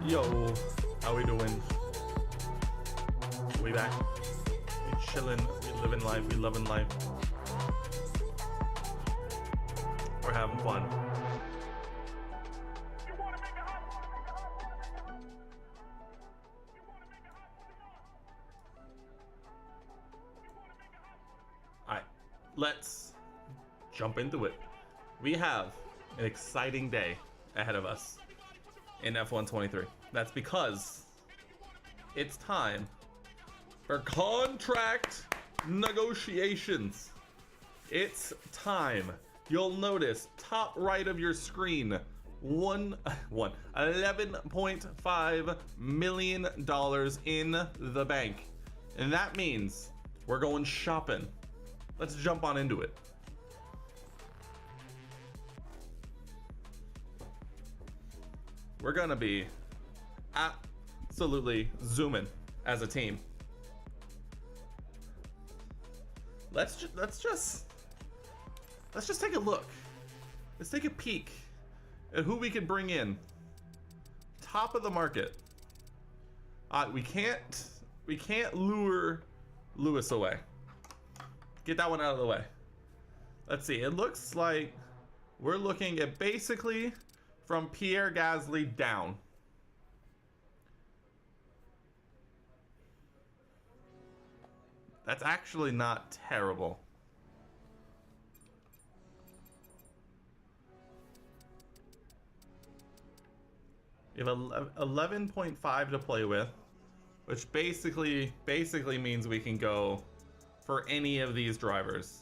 Yo, how we doing? We back. We chillin'. We living life. We loving life. We're having fun. Alright, let's jump into it. We have an exciting day ahead of us in F1 23. That's because it's time for contract negotiations. It's time. You'll notice top right of your screen, $11.5 million in the bank. And that means we're going shopping. Let's jump on into it. We're gonna be absolutely zooming as a team. Let's just take a look. Let's take a peek at who we could bring in. Top of the market. We can't lure Lewis away. Get that one out of the way. Let's see. It looks like we're looking at basically from Pierre Gasly down. That's actually not terrible. You have 11.5 to play with, which basically means we can go for any of these drivers.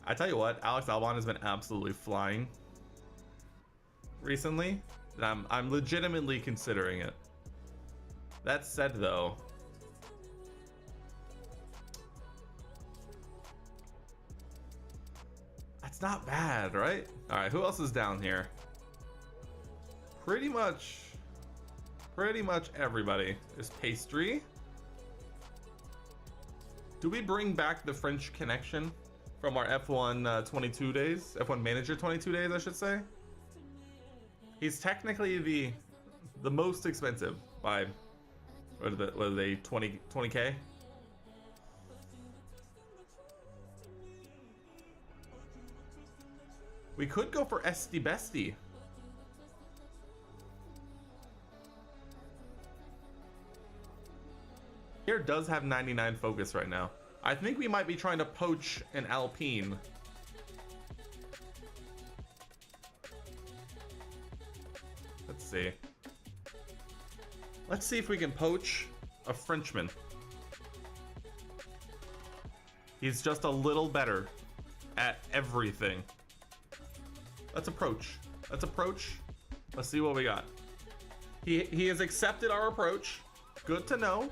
I tell you what, Alex Albon has been absolutely flying recently, and I'm legitimately considering it. That said, though, that's not bad, right? All right, who else is down here? Pretty much everybody. There's Pastry. Do we bring back the French connection from our F1 22 days? F1 Manager 22 days, I should say. He's technically the most expensive by what are they 20k? We could go for Esty Bestie. Here does have 99 focus right now. I think we might be trying to poach an Alpine. Let's see. Let's see if we can poach a Frenchman. He's just a little better at everything. Let's approach. Let's approach. Let's see what we got. He has accepted our approach. Good to know.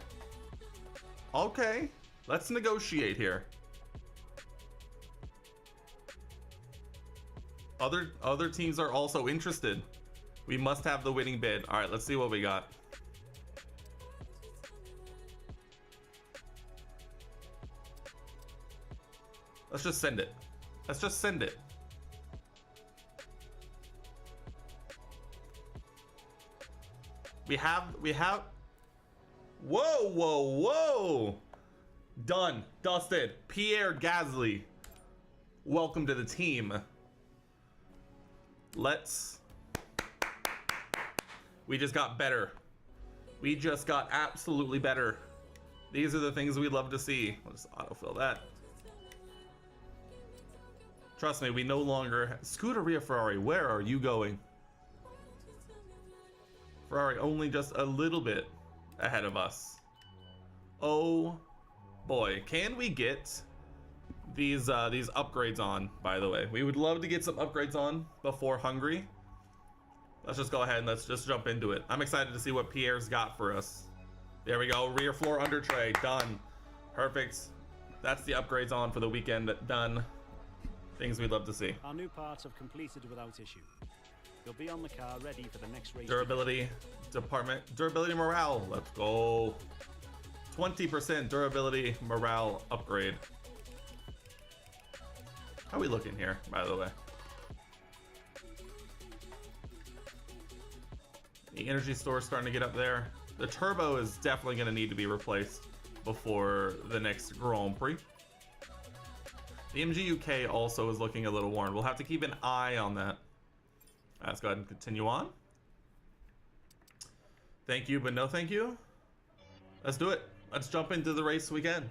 Okay. Let's negotiate here. Other teams are also interested. We must have the winning bid. All right, let's see what we got. Let's just send it. Let's just send it. We have whoa. Done. Dusted. Pierre Gasly. Welcome to the team. We just got better. We just got absolutely better. These are the things we love to see. I'll just autofill that. Trust me, we no longer... Scuderia Ferrari, where are you going? Ferrari only just a little bit ahead of us. Oh boy, can we get these upgrades on, by the way? We would love to get some upgrades on before Hungary. Let's just go ahead and let's just jump into it. I'm excited to see what Pierre's got for us. There we go, rear floor under tray, done. Perfect. That's the upgrades on for the weekend, done. Things we'd love to see. Our new parts have completed without issue. You'll be on the car ready for the next race. Durability department, durability morale, let's go. 20% durability morale upgrade. How are we looking here, by the way? The energy store is starting to get up there. The turbo is definitely going to need to be replaced before the next Grand Prix. The MG UK also is looking a little worn. We'll have to keep an eye on that. Let's go ahead and continue on. Thank you, but no thank you. Let's do it. Let's jump into the race we can.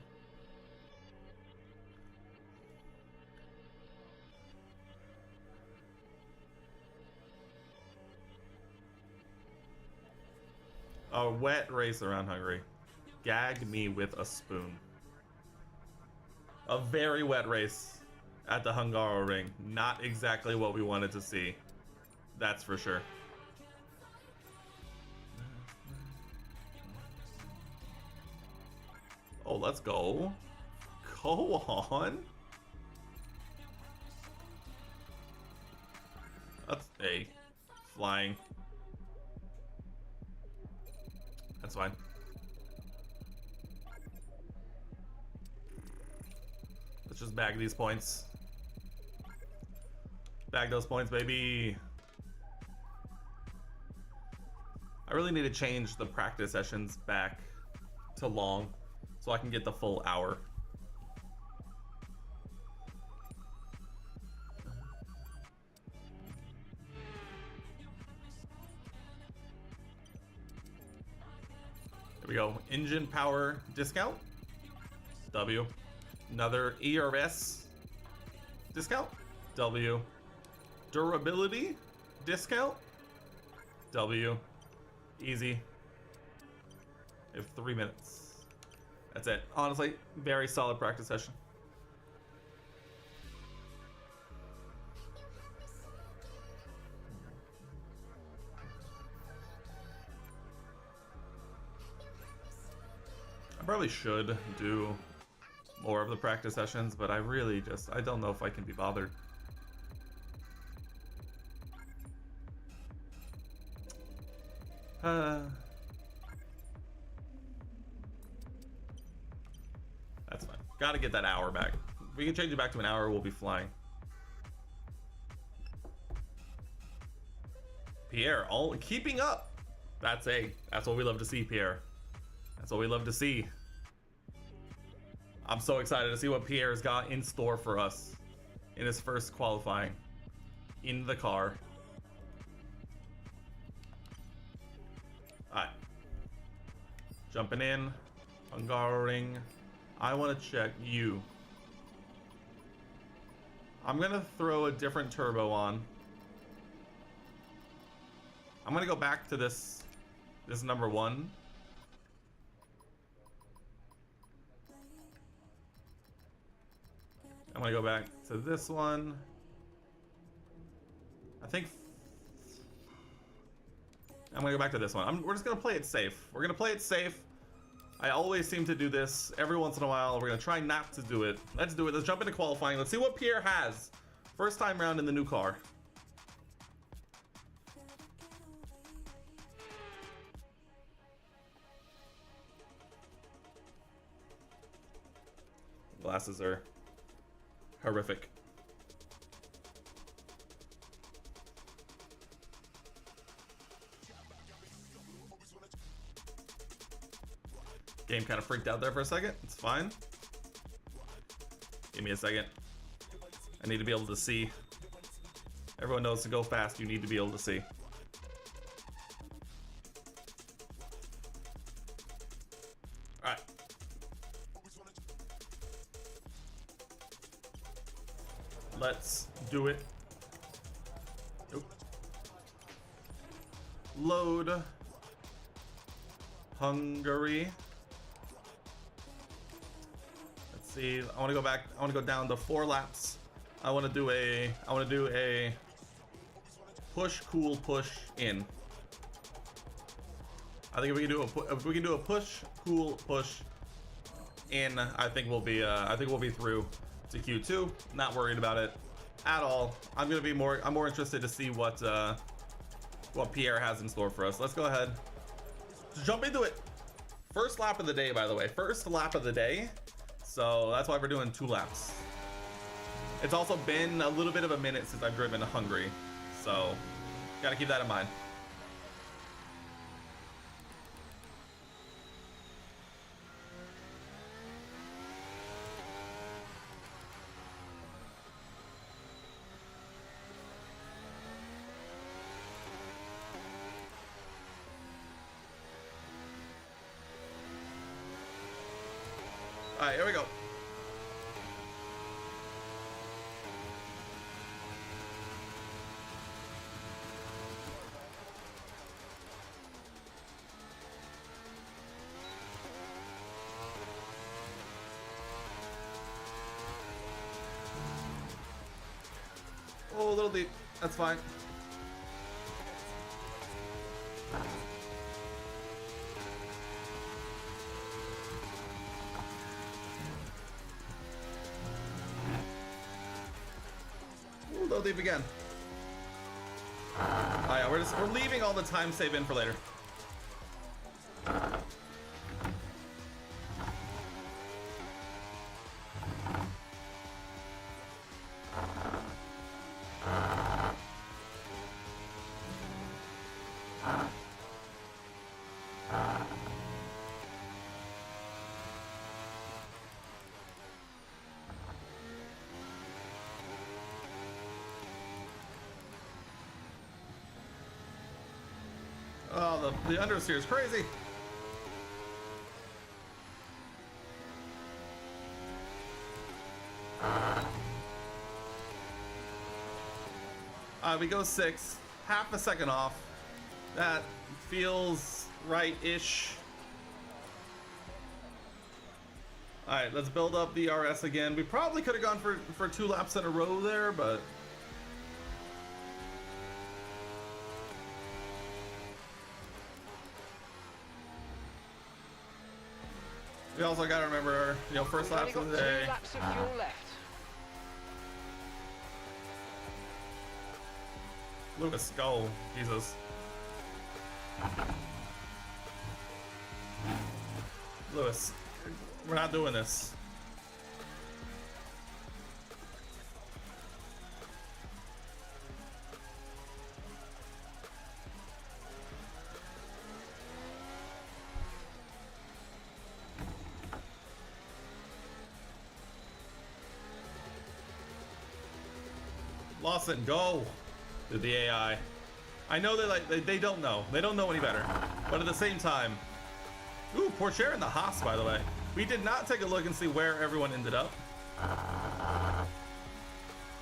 A wet race around Hungary. Gag me with a spoon. A very wet race at the Hungaroring. Not exactly what we wanted to see. That's for sure. Oh, let's go. Go on. That's a flying. That's fine. Let's just bag these points. Bag those points, baby. I really need to change the practice sessions back to long so I can get the full hour. There we go. Engine power discount. W. Another ERS discount. W. Durability discount. W. Easy. We have 3 minutes. That's it. Honestly, very solid practice session. I probably should do more of the practice sessions, but I really just, I don't know if I can be bothered. That's fine. Gotta get that hour back. If we can change it back to an hour, we'll be flying. Pierre, all keeping up. That's what we love to see, Pierre. That's what we love to see. I'm so excited to see what Pierre's got in store for us in his first qualifying in the car. Alright. Jumping in. Hungaroring. I want to check you. I'm going to throw a different turbo on. I'm going to go back to this number 1. I'm going to go back to this one. I think I'm going to go back to this one. We're just going to play it safe. We're going to play it safe. I always seem to do this every once in a while. We're going to try not to do it. Let's do it. Let's jump into qualifying. Let's see what Pierre has. First time round in the new car. Glasses are horrific. Game kind of freaked out there for a second. It's fine. Give me a second. I need to be able to see. Everyone knows to go fast, you need to be able to see. Alright. Let's do it. Nope. Load. Hungary. Let's see. I want to go back. I want to go down to 4 laps. I want to do a push, cool, push in. I think if we can do a push, cool, push in, I think we'll be through to Q2. Not worried about it at all. I'm more interested to see what Pierre has in store for us. Let's go ahead. Just jump into it. First lap of the day, by the way. First lap of the day. So that's why we're doing 2 laps. It's also been a little bit of a minute since I've driven to Hungary. So gotta keep that in mind. All right, here we go. Oh, a little deep. That's fine. Ooh, a little deep again. Oh yeah, we're leaving all the time save in for later. Oh, the understeer is crazy. We go 6, half a second off. That feels right-ish. All right, let's build up the RS again. We probably could have gone for 2 laps in a row there, but we also got to remember, you know, first laps of the day. 2 laps of fuel left. Lewis, go. Jesus. Lewis, we're not doing this. Lawson, go. To the AI. I know they don't know. They don't know any better. But at the same time, ooh, Porsche in the Haas, by the way. We did not take a look and see where everyone ended up.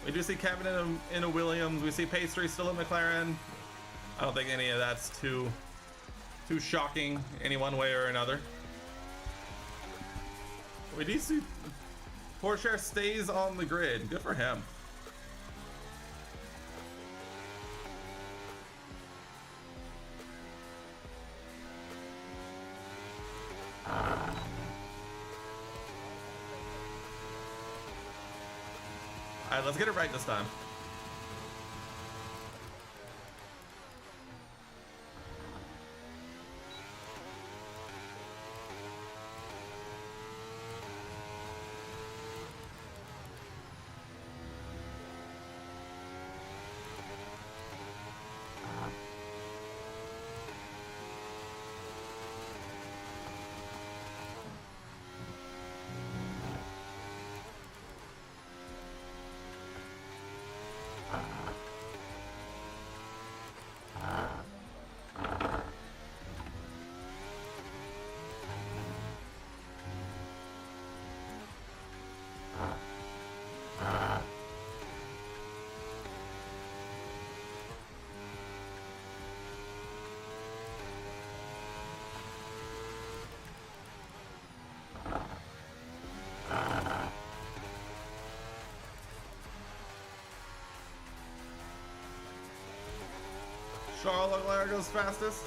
We do see Kevin in a Williams. We see Pastry still in McLaren. I don't think any of that's too shocking any one way or another. We do see Porsche stays on the grid. Good for him. Alright, let's get it right this time. Charles Leclerc goes fastest.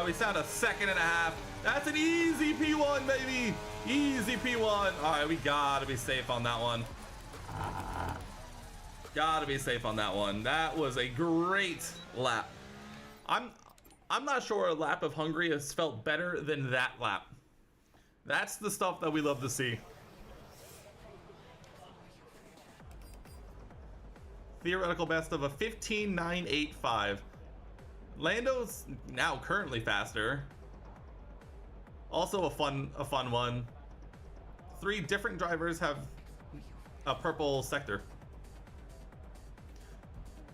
We found a second and a half. That's an easy P1, baby. Easy P1. All right, we gotta be safe on that one. Gotta be safe on that one. That was a great lap. I'm not sure a lap of Hungary has felt better than that lap. That's the stuff that we love to see. Theoretical best of a 15.985. Lando's now currently faster. Also a fun one. 3 different drivers have a purple sector.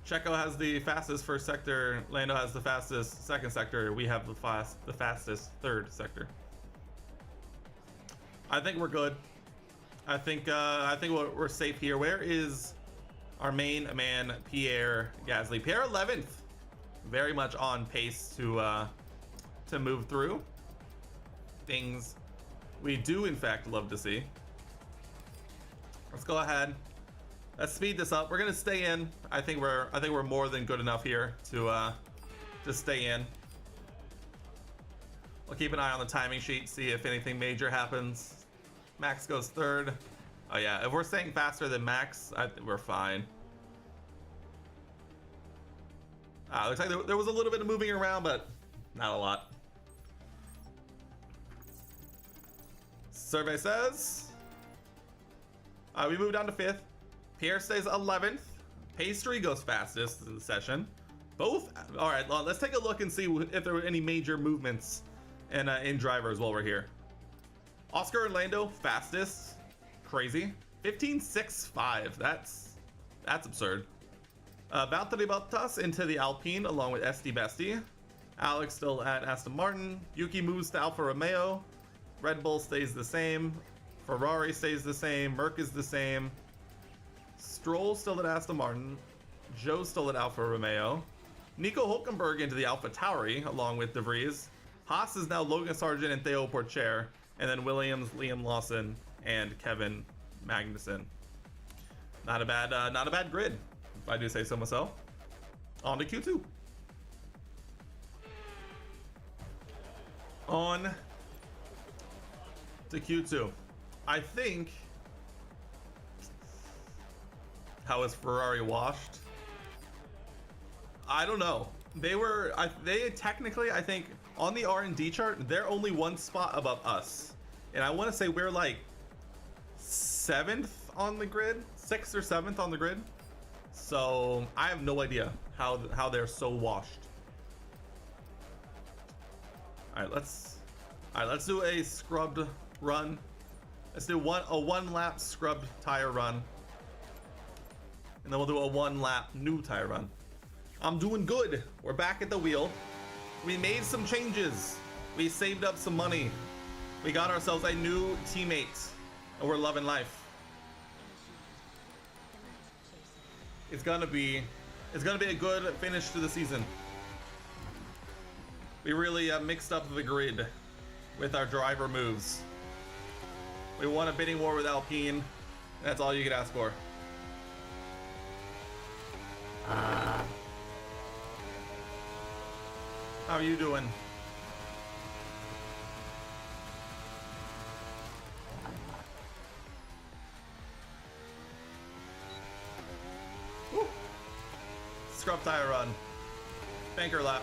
Checo has the fastest first sector. Lando has the fastest second sector. We have the fastest third sector. I think we're good. I think we're safe here. Where is our main man, Pierre Gasly? Pierre 11th, very much on pace to move through. Things we do in fact love to see. Let's go ahead. Let's speed this up. We're gonna stay in. I think we're more than good enough here to stay in. We'll keep an eye on the timing sheet, see if anything major happens. Max goes third. Oh yeah, if we're staying faster than Max, we're fine. Looks like there was a little bit of moving around, but not a lot. Survey says we move down to 5th. Pierre stays 11th. Pastry goes fastest in the session. Both. All right, let's take a look and see if there were any major movements in drivers while we're here. Oscar and Lando fastest. Crazy. 15.65. That's absurd. Valtteri Bottas into the Alpine along with SD Bestie. Alex still at Aston Martin. Yuki moves to Alfa Romeo. Red Bull stays the same. Ferrari stays the same. Merc is the same. Stroll still at Aston Martin. Joe still at Alfa Romeo. Nico Hulkenberg into the Alpha Tauri along with De Vries. Haas is now Logan Sargent and Theo Porcher. And then Williams, Liam Lawson, and Kevin Magnussen. Not a bad grid, if I do say so myself. On to Q2. On to Q2. I think. How is Ferrari washed? I don't know. They technically, I think, on the R&D chart, they're only one spot above us. And I want to say we're like 7th on the grid, 6th or 7th on the grid. So I have no idea how they're so washed. All right, let's do a scrubbed run. Let's do a one lap scrubbed tire run. And then we'll do a 1 lap new tire run. I'm doing good. We're back at the wheel. We made some changes. We saved up some money. We got ourselves a new teammate, and we're loving life. It's gonna be a good finish to the season. We really mixed up the grid with our driver moves. We won a bidding war with Alpine. That's all you could ask for. How are you doing? Woo. Scrub tire run. Banker lap.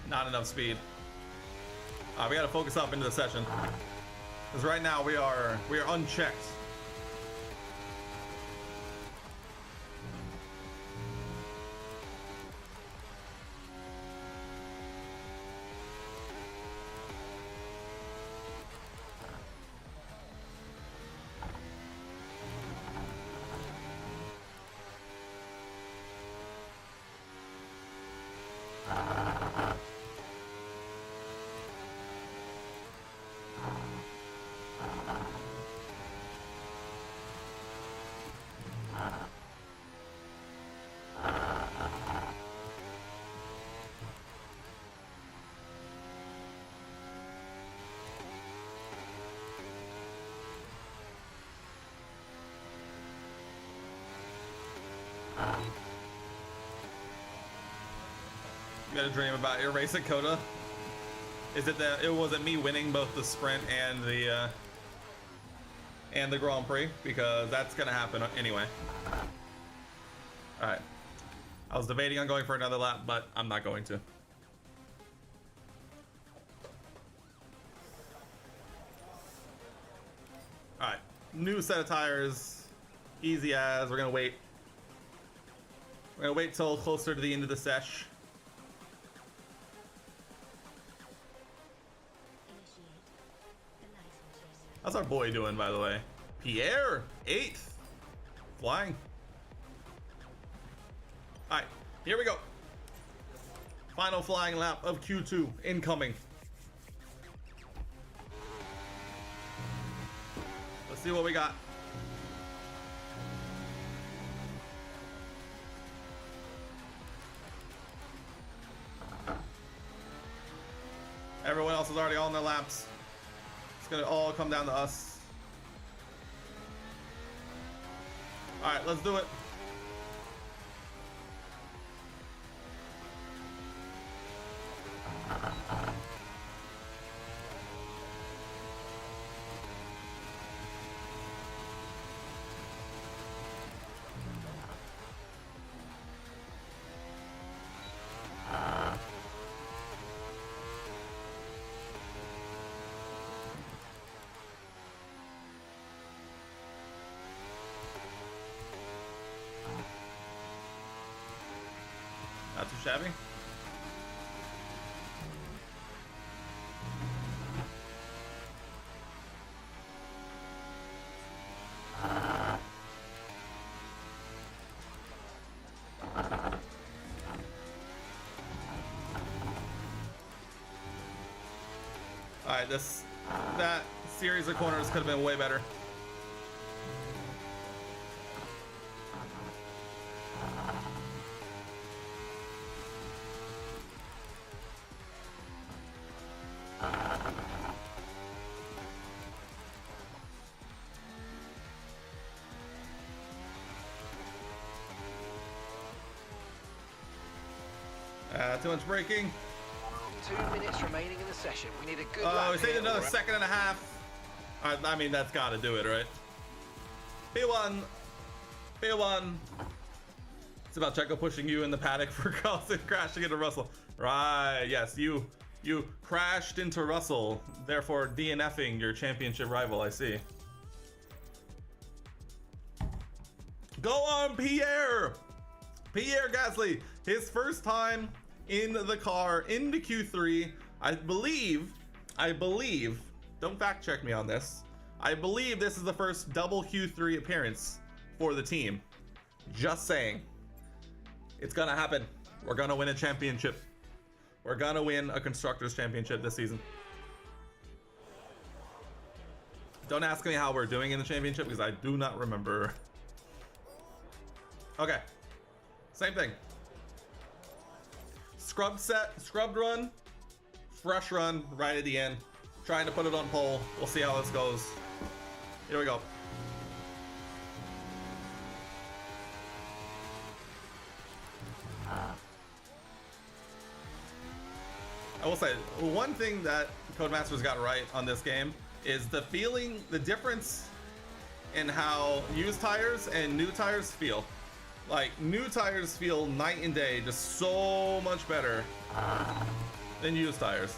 Not enough speed. We gotta focus up into the session. Because right now we are unchecked. You got a dream about your race at Coda? Is it that it wasn't me winning both the sprint and the Grand Prix? Because that's gonna happen anyway. All right. I was debating on going for another lap, but I'm not going to. All right. New set of tires. Easy as. We're gonna wait. We're gonna wait till closer to the end of the sesh. How's our boy doing, by the way? Pierre, 8th. flying. All right, here we go. Final flying lap of Q2 incoming. Let's see what we got. Everyone else is already on their laps. It's gonna all come down to us. All right, let's do it. Not too shabby. All right, that series of corners could have been way better. Too much braking. 2 minutes remaining in the session. We need a good lap. Oh, we saved another second and a half. I mean, that's got to do it, right? P1. P1. It's about Checo pushing you in the paddock for crashing into Russell. Right, yes, you crashed into Russell, therefore DNFing your championship rival, I see. Go on, Pierre! Pierre Gasly, his first time in the car into Q3. I believe, don't fact check me on this. I believe this is the first double Q3 appearance for the team. Just saying. It's gonna happen. We're gonna win a championship. We're gonna win a Constructors Championship this season. Don't ask me how we're doing in the championship because I do not remember. Okay. Same thing. Scrubbed set, scrubbed run, fresh run right at the end. Trying to put it on pole. We'll see how this goes. Here we go. I will say, one thing that Codemasters got right on this game is the difference in how used tires and new tires feel. Like, new tires feel night and day, just so much better than used tires.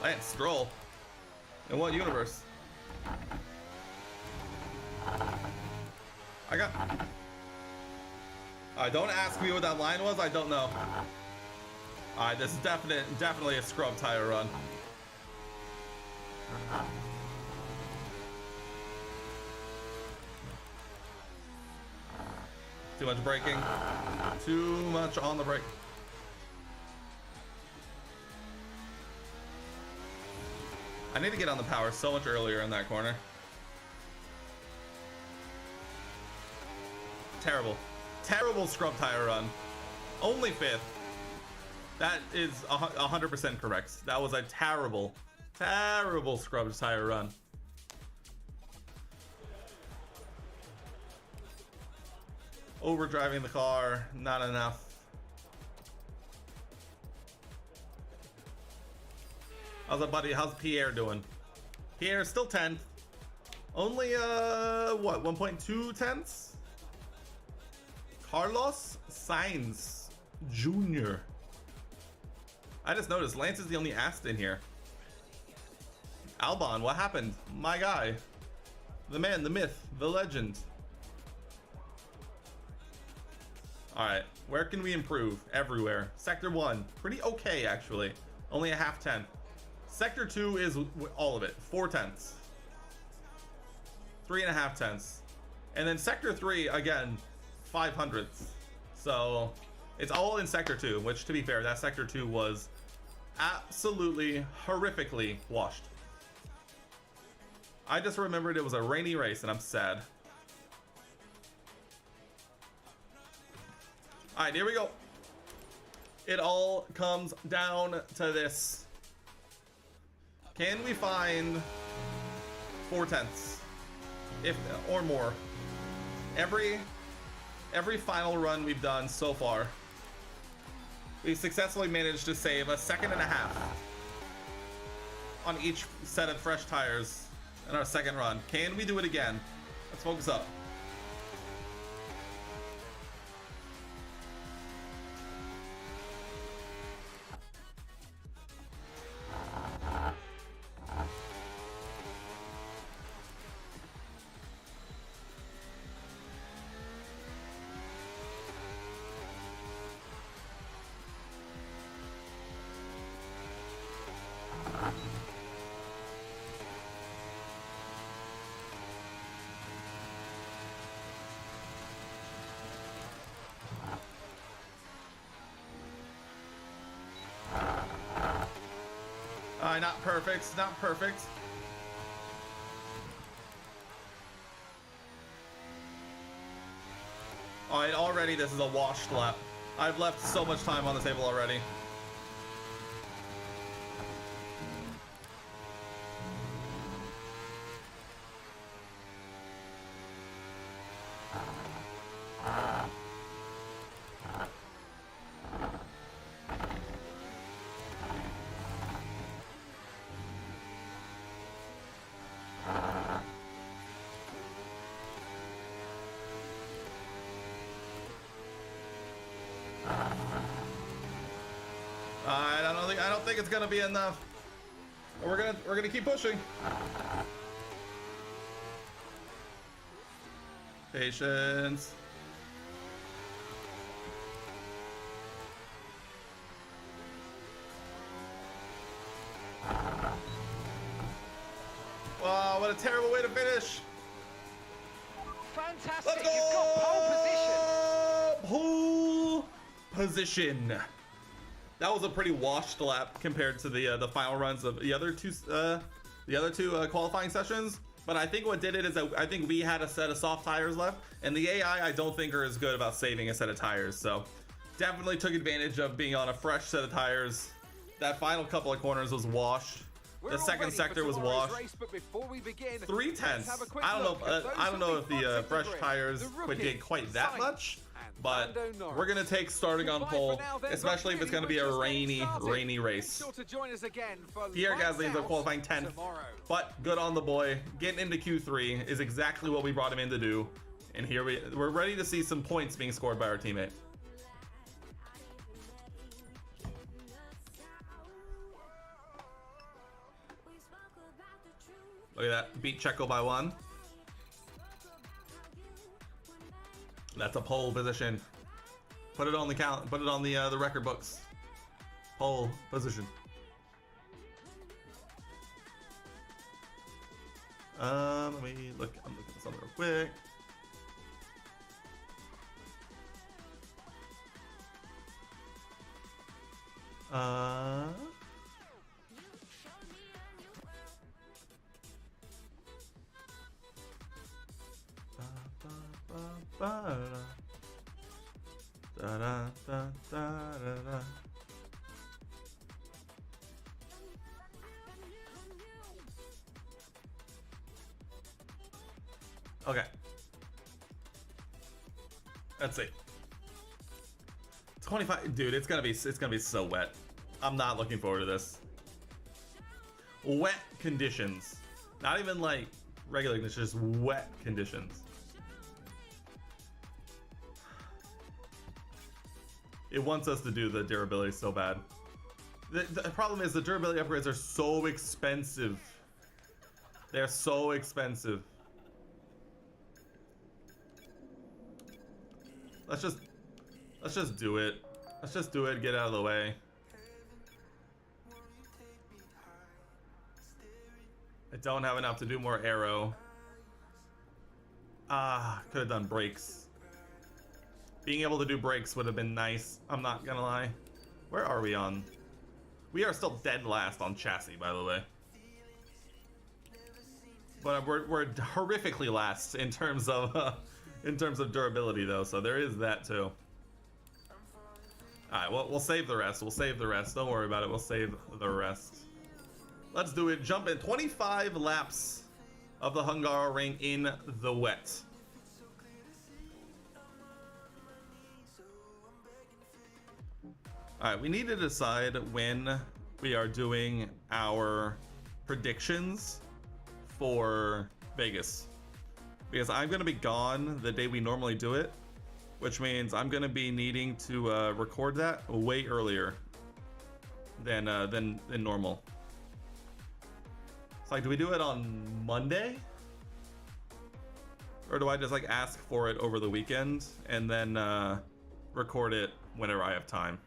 Lance Stroll? In what universe? Don't ask me what that line was, I don't know. Alright, this is definitely a scrub tire run. Too much braking. Too much on the brake. I need to get on the power so much earlier in that corner. Terrible. Terrible scrub tire run. Only 5th. That is 100% correct. That was a terrible, terrible scrub tire run. Overdriving the car, not enough. How's our buddy? How's Pierre doing? Pierre's still 10th. Only what? 1.2 tenths. Carlos Sainz Jr. I just noticed Lance is the only Aston here. Albon, what happened? My guy. The man, the myth, the legend. Alright, where can we improve? Everywhere. Sector 1, pretty okay actually. Only a half tenth. Sector 2 is all of it, 4 tenths. 3.5 tenths. And then Sector 3, again, 500ths. So, it's all in Sector 2, which to be fair, that Sector 2 was absolutely horrifically washed. I just remembered it was a rainy race and I'm sad. Alright, here we go. It all comes down to this. Can we find 4 tenths? If or more. Every final run we've done so far, we've successfully managed to save a second and a half on each set of fresh tires in our second run. Can we do it again? Let's focus up. Not perfect, not perfect. Alright, already this is a washed lap. I've left so much time on the table already. I don't think it's gonna be enough. We're gonna keep pushing. Patience. Wow, what a terrible way to finish. Fantastic. Let's go! You've got pole position. Pole position. That was a pretty washed lap compared to the final runs of the other two qualifying sessions. But I think what did it is that I think we had a set of soft tires left, and the AI I don't think are as good about saving a set of tires. So definitely took advantage of being on a fresh set of tires. That final couple of corners was washed. The second sector was washed. 3 tenths. I don't know if the fresh tires did quite that much. But we're gonna take starting on pole, especially if it's gonna be a rainy race. Pierre Gasly ends up qualifying 10th, but good on the boy. Getting into Q3 is exactly what we brought him in to do, and here we're ready to see some points being scored by our teammate. Look at that, beat Checo by 1. That's a pole position. Put it on the count. Put it on the record books. Pole position. Let me look. I'm looking at something real quick. Okay. Let's see. 25, dude. It's gonna be so wet. I'm not looking forward to this. wet conditions. Not even like regular conditions, just wet conditions. It wants us to do the durability so bad. The problem is the durability upgrades are so expensive. They're so expensive. Let's just do it. Let's just do it, get out of the way. I don't have enough to do more arrow. Could have done brakes. Being able to do brakes would have been nice. I'm not gonna lie. Where are we on? We are still dead last on chassis, by the way. But we're horrifically last in terms of durability, though. So there is that too. All right, well, we'll save the rest. We'll save the rest. Don't worry about it. We'll save the rest. Let's do it. Jump in. 25 laps of the Hungaroring in the wet. Alright, we need to decide when we are doing our predictions for Vegas. Because I'm going to be gone the day we normally do it, which means I'm going to be needing to record that way earlier than normal. It's like, do we do it on Monday? Or do I just like ask for it over the weekend and then record it whenever I have time?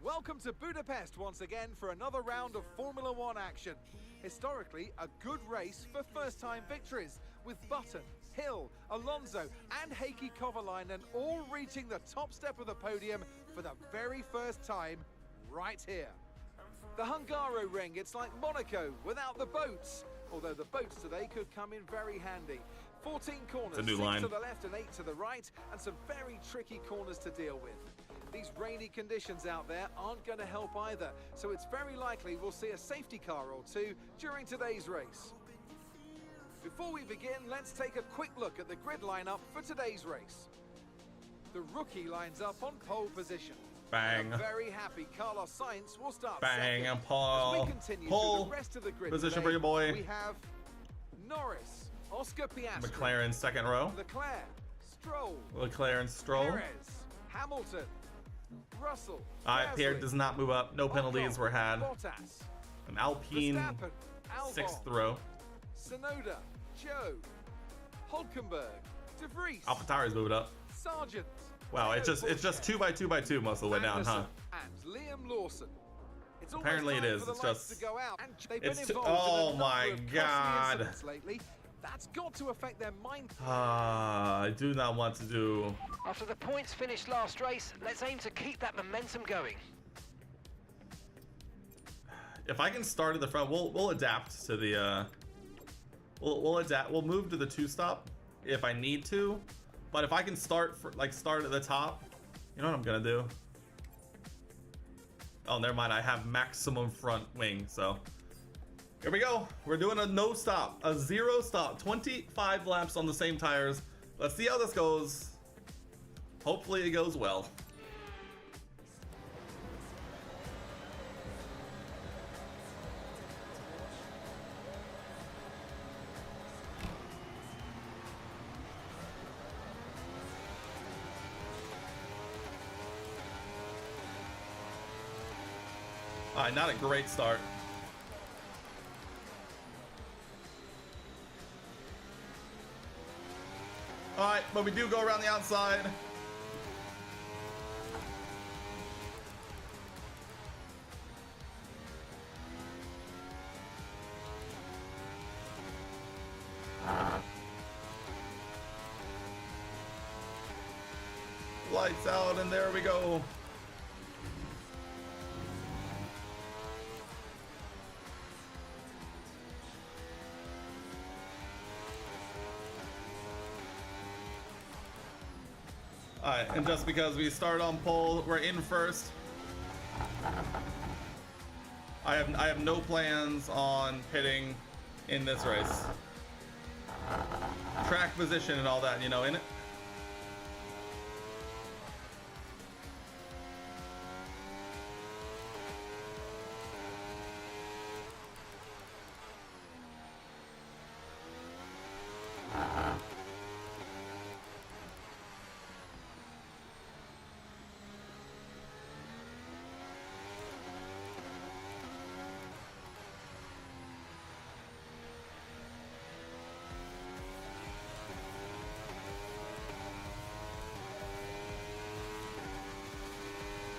Welcome to Budapest once again for another round of Formula One action. Historically, a good race for first-time victories, with Button, Hill, Alonso and Heikki Kovalainen all reaching the top step of the podium for the very first time right here. The Hungaroring, it's like Monaco without the boats, although the boats today could come in very handy. 14 corners, 6 to the left and 8 to the right, and some very tricky corners to deal with. These rainy conditions out there aren't going to help either, so it's very likely we'll see a safety car or two during today's race. Before we begin, let's take a quick look at the grid lineup for today's race. The rookie lines up on pole position. Bang. I'm very happy Carlos Sainz will start Bang, second. Paul. As we continue Pole through the rest of the grid position today, for your boy. we have Norris, Oscar Piastri, McLaren second row. Leclerc, Stroll, McLaren Stroll. Perez, Hamilton, Russell. Alright, Pierre Gasly, does not move up. No penalties Ocon, were had. Bottas, An Alpine Verstappen, Albon, 6th row. Sonoda, Joe, Hulkenberg, De Vries, AlphaTauri's moved up. Sargent. Wow, it's just 2 by 2 by 2 most of the way down, huh? And Liam Lawson. It's Apparently it is. it's It's just. to go out. And they've It's been too, involved oh in a my number of costly god. incidents lately. That's got to affect their mind. I do not want to do. After the points finished last race, let's aim to keep that momentum going. If I can start at the front, we'll adapt to the. We'll adapt. We'll move to the 2-stop if I need to, but if I can start at the top, you know what I'm gonna do? Oh, never mind. I have maximum front wing, so here we go. We're doing a no stop, a 0 stop, 25 laps on the same tires. Let's see how this goes. Hopefully it goes well. Alright, not a great start. Alright, but we do go around the outside. Lights out, and there we go. Alright, and just because we start on pole, we're in first. I have no plans on pitting in this race. track position and all that, you know, in it.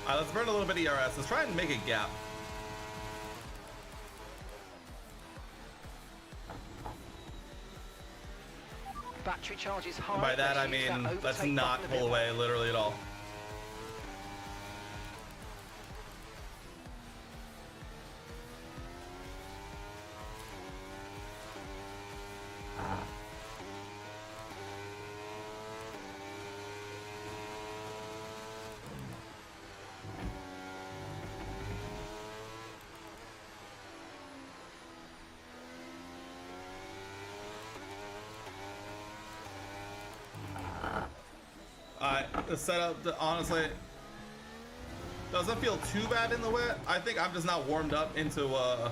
Alright, let's burn a little bit of ERS. Let's try and make a gap. Battery charge is high. And by that I Let's use mean, that let's overtake not button a bit pull away more. literally at all. The setup, honestly, doesn't feel too bad in the wet. I think I'm just not warmed up into a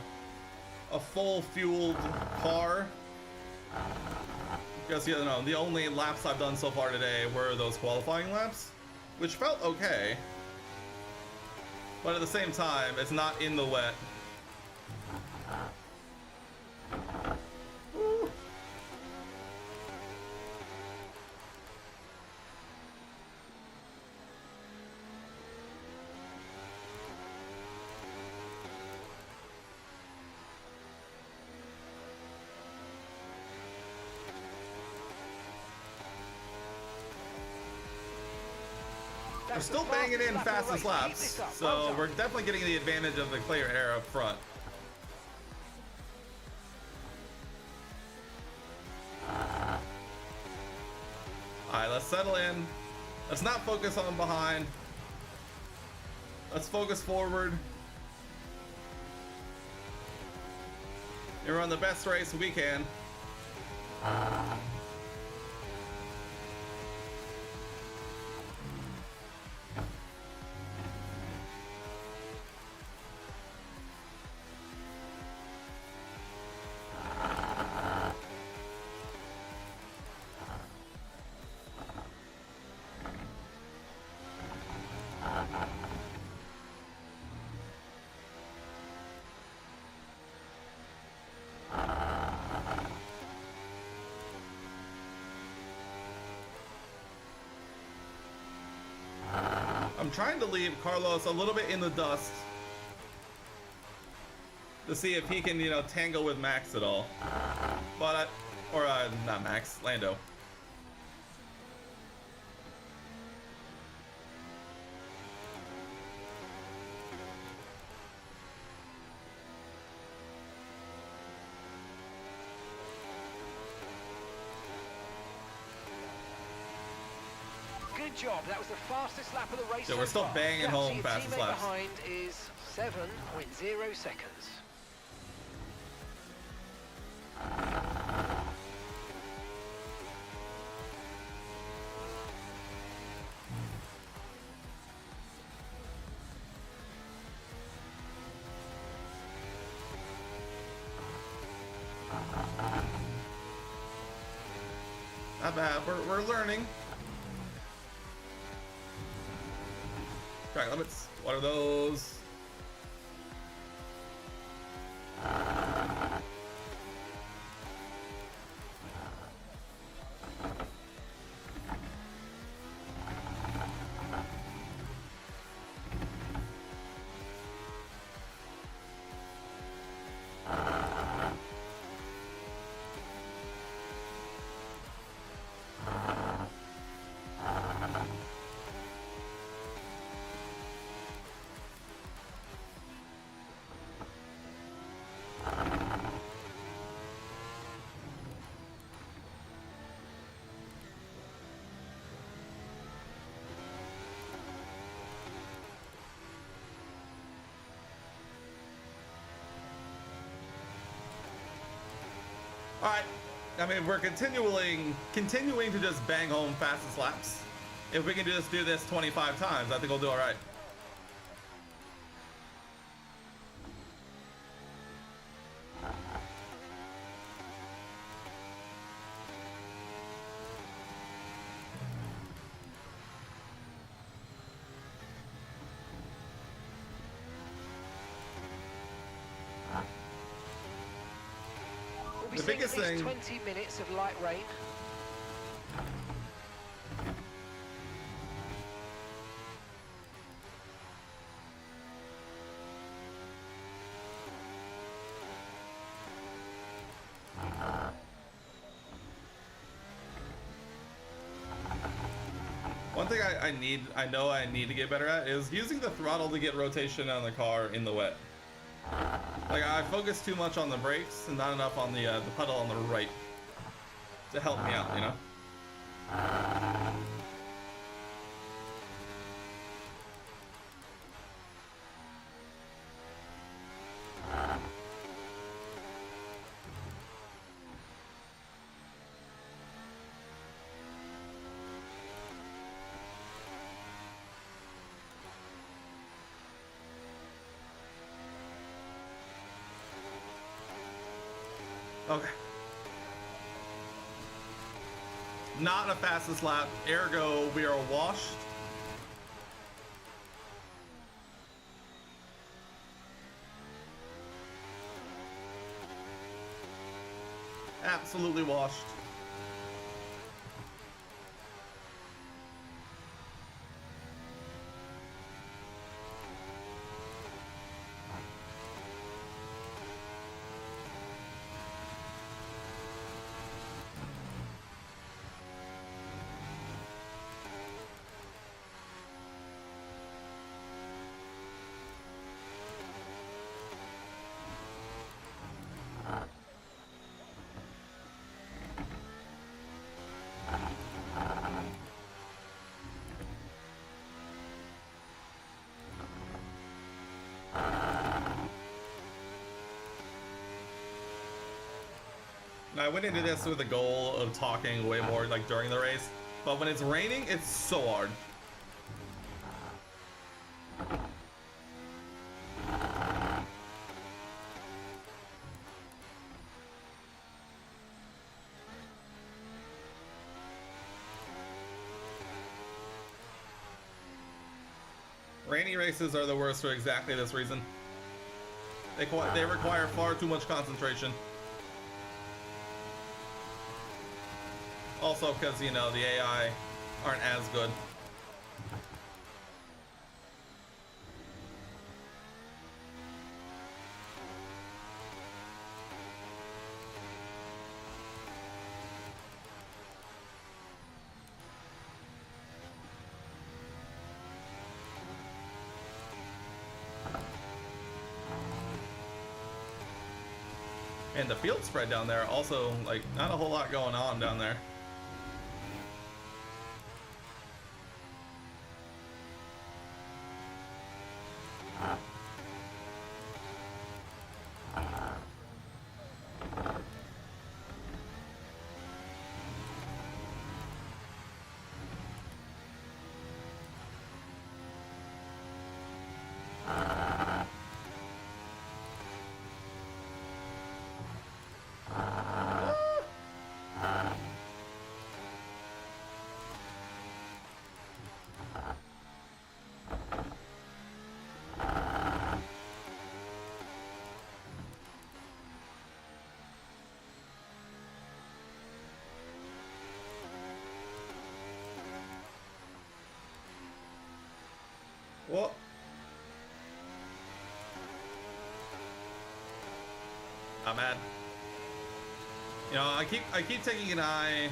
full fueled car. Because, you know, the only laps I've done so far today were those qualifying laps, which felt okay. But at the same time, it's not in the wet. Woo. We're still banging in fastest laps, so we're definitely getting the advantage of the clear air up front. Alright, let's settle in. Let's not focus on behind. Let's focus forward. And run the best race we can. I'm trying to leave Carlos a little bit in the dust to see if he can, you know, tangle with Max at all. But not Max, Lando. Good job. That was the fastest lap of the race. So we're still far. banging home So your fastest teammate laps. behind is 7.0 seconds. Not bad. We're learning. Track limits. What are those? All right, I mean, we're continuing to just bang home fastest laps. If we can just do this 25 times, I think we'll do all right. We'll be The biggest seeing at thing. least 20 minutes of light rain. One thing I know I need to get better at is using the throttle to get rotation on the car in the wet. Like, I focus too much on the brakes and not enough on the pedal on the right to help me out, you know? Okay. Not a fastest lap, ergo we are washed. Absolutely washed. I went into this with the goal of talking way more like during the race, but when it's raining, it's so hard. Rainy races are the worst for exactly this reason. They require far too much concentration. Also because, you know, the AI aren't as good. And the field spread down there also, like, not a whole lot going on down there. What? I'm mad. You know, I keep taking an eye.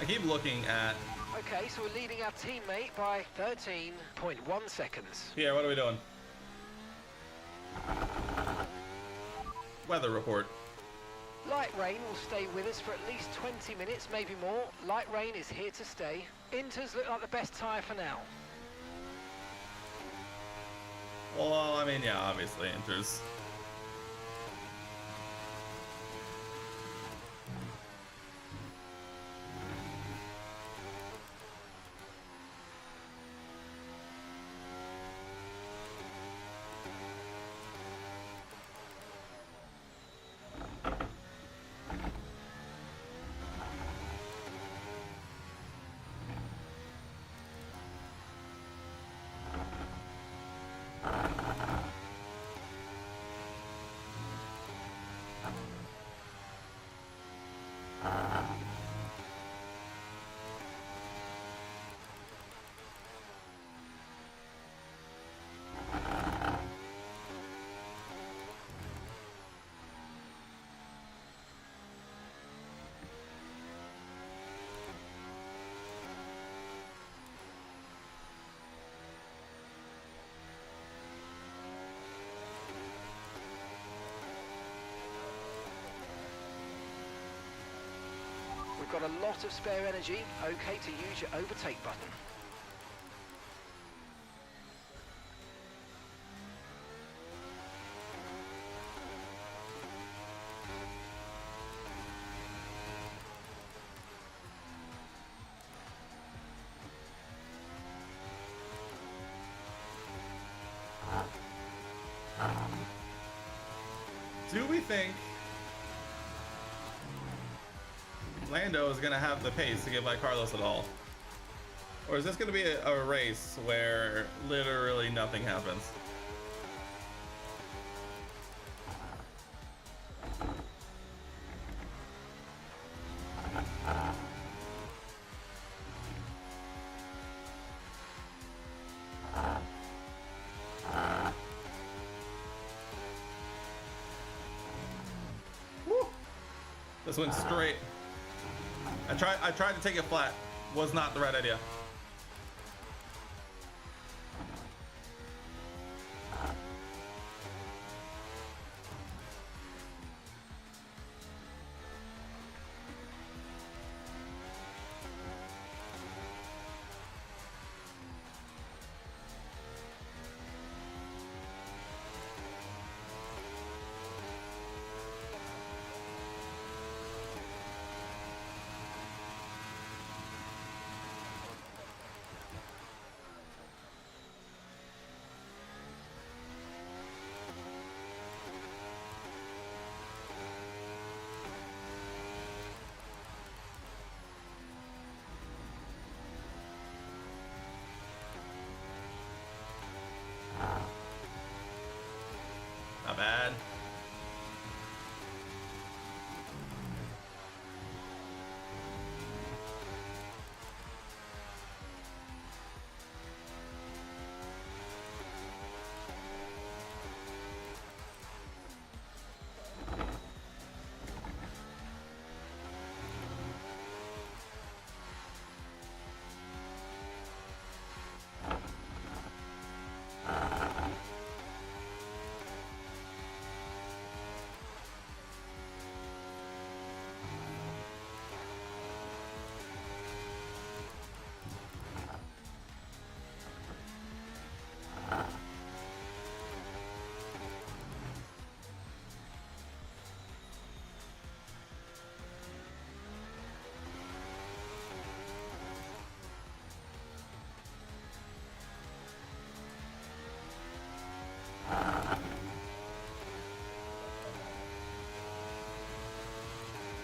I keep looking at. Okay, so we're leading our teammate by 13.1 seconds. Here, what are we doing? Weather report. Light rain will stay with us for at least 20 minutes, maybe more. Light rain is here to stay. Inters look like the best tyre for now. Well, I mean, yeah, obviously, enters. got a lot of spare energy. Okay to use your overtake button. Do we think Lando is going to have the pace to get by Carlos at all? Or is this going to be a race where literally nothing happens? Woo! This went straight. I tried to take it flat. Was not the right idea. Not bad.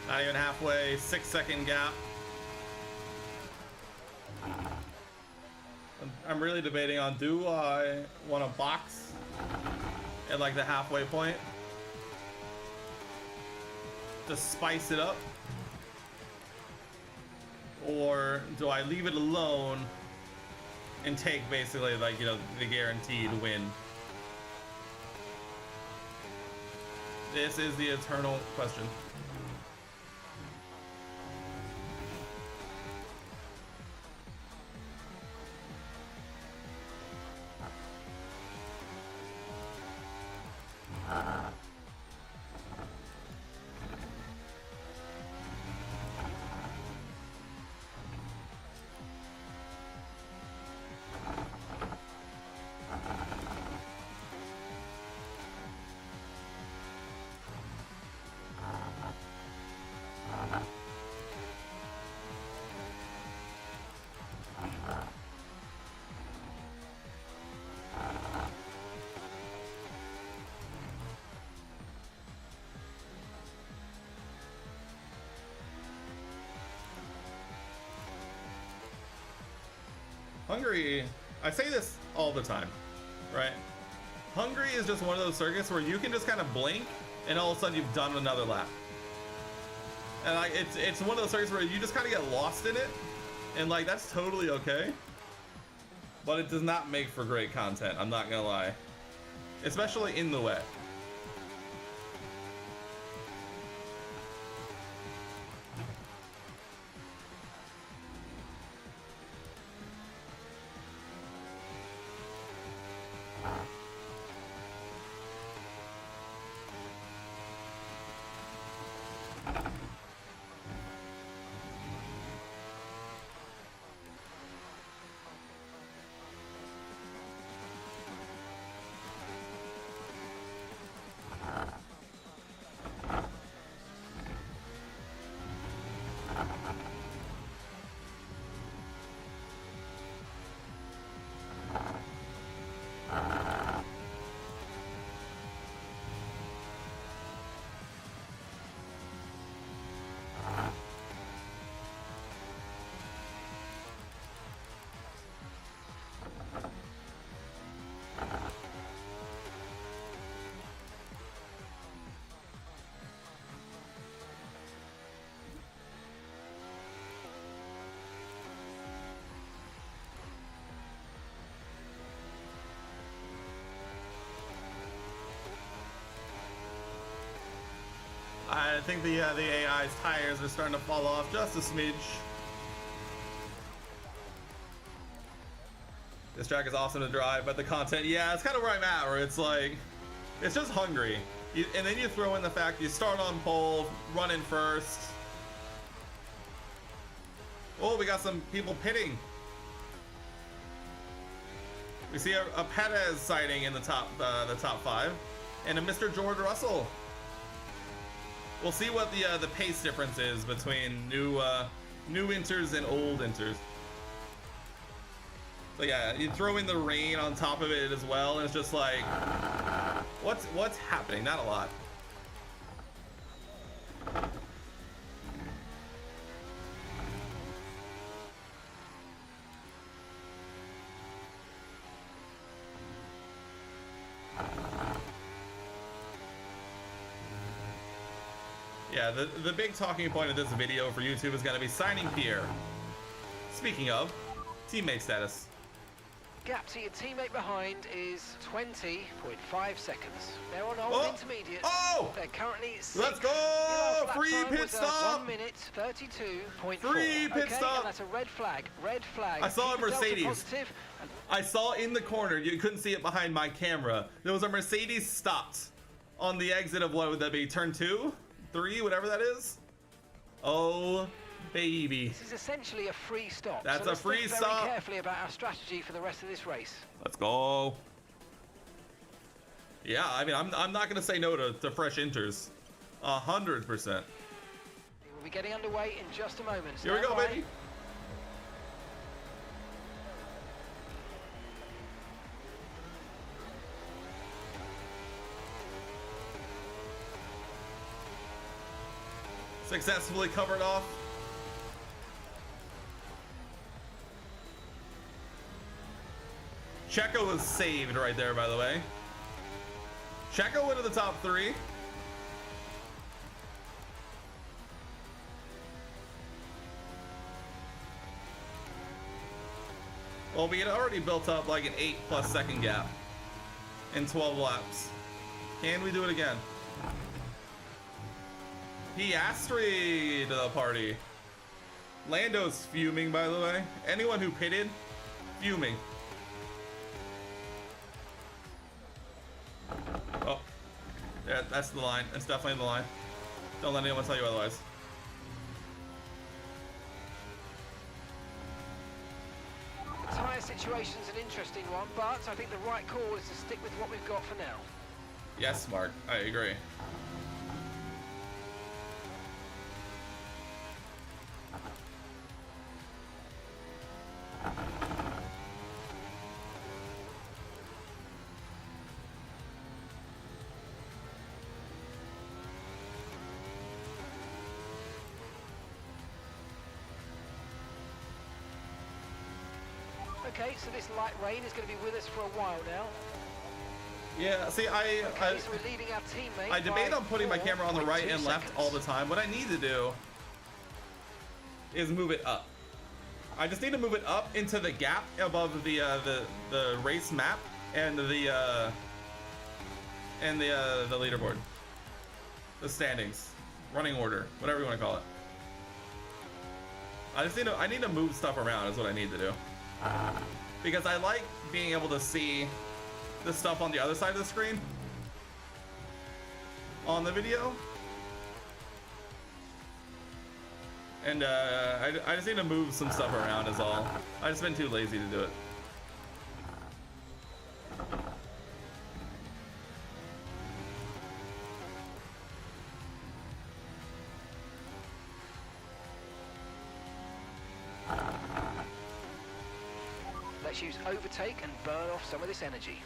Not even halfway, 6-second gap. I'm really debating on, do I want to box at like the halfway point? Just spice it up? Or do I leave it alone and take basically like, you know, the guaranteed win? This is the eternal question. Hungary, I say this all the time, right? Hungary is just one of those circuits where you can just kind of blink and all of a sudden you've done another lap. And like it's one of those circuits where you just kind of get lost in it, and like that's totally okay. But it does not make for great content, I'm not gonna lie. Especially in the wet. I think the AI's tires are starting to fall off just a smidge. This track is awesome to drive, but the content, yeah, it's kind of where I'm at, where it's like, it's just hungry. And then you throw in the fact you start on pole, running first. Oh, we got some people pitting. We see a Perez sighting in the top 5, and a Mr. George Russell. We'll see what the pace difference is between new inters and old inters. So yeah, you throw in the rain on top of it as well, and it's just like, what's happening? Not a lot. Yeah, the big talking point of this video for YouTube is going to be signing Pierre. Speaking of, teammate status. Gap to your teammate behind is 20.5 seconds. They're on old intermediate. Oh! They're currently 6th. Let's go! Free pit stop! 1 minute 32.4. Free pit stop! And that's a red flag. Red flag. I saw a Keep the delta Mercedes. positive and I saw in the corner, you couldn't see it behind my camera. There was a Mercedes stopped on the exit of, what would that be, turn 2? 3, whatever that is. Oh, baby. This is essentially a free stop. That's so a free let's think stop. very carefully about our strategy for the rest of this race. Let's go. Yeah, I mean, I'm not gonna say no to fresh inters. 100%. We'll be getting underway in just a moment. Here we go, Stand by. baby. Successfully covered off. Checo was saved right there, by the way. Checo into the top 3. Well, we had already built up like an 8+ second gap in 12 laps. Can we do it again? Piastri to the party. Lando's fuming, by the way. Anyone who pitted, fuming. Oh, yeah, that's the line. That's definitely the line. Don't let anyone tell you otherwise. Tyre situation's an interesting one, but I think the right call is to stick with what we've got for now. Yes, Mark. I agree. Okay, so this light rain is going to be with us for a while now. Yeah, see, Okay, so we're leading our teammate. I debate on putting my camera on the right 4.2 and left seconds. all the time. What I need to do is move it up. I just need to move it up into the gap above the race map and the leaderboard, the standings, running order, whatever you want to call it. I need to move stuff around is what I need to do, because I like being able to see the stuff on the other side of the screen on the video. And I just need to move some stuff around is all. I just been too lazy to do it. Let's Let's use overtake and burn off some of this energy.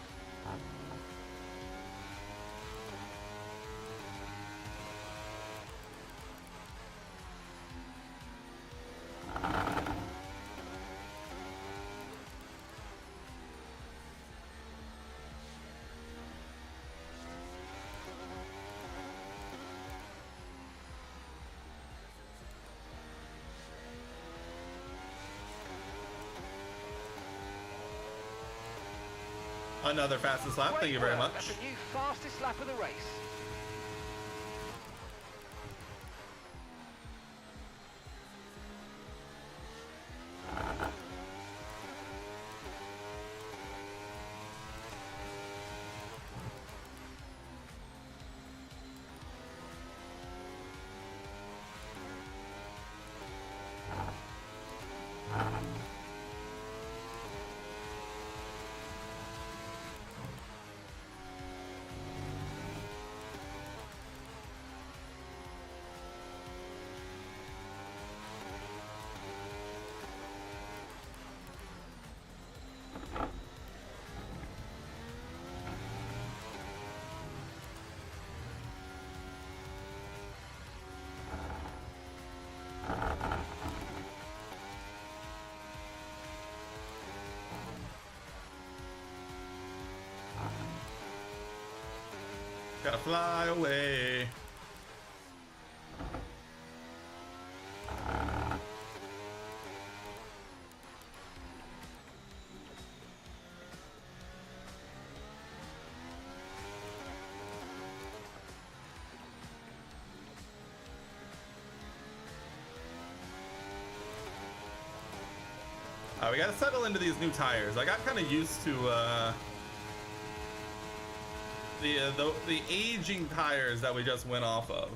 Another fastest lap. Thank you very much. That's a new fastest lap of the race. Gotta fly away. We gotta settle into these new tires. I got kind of used to the aging tires that we just went off of.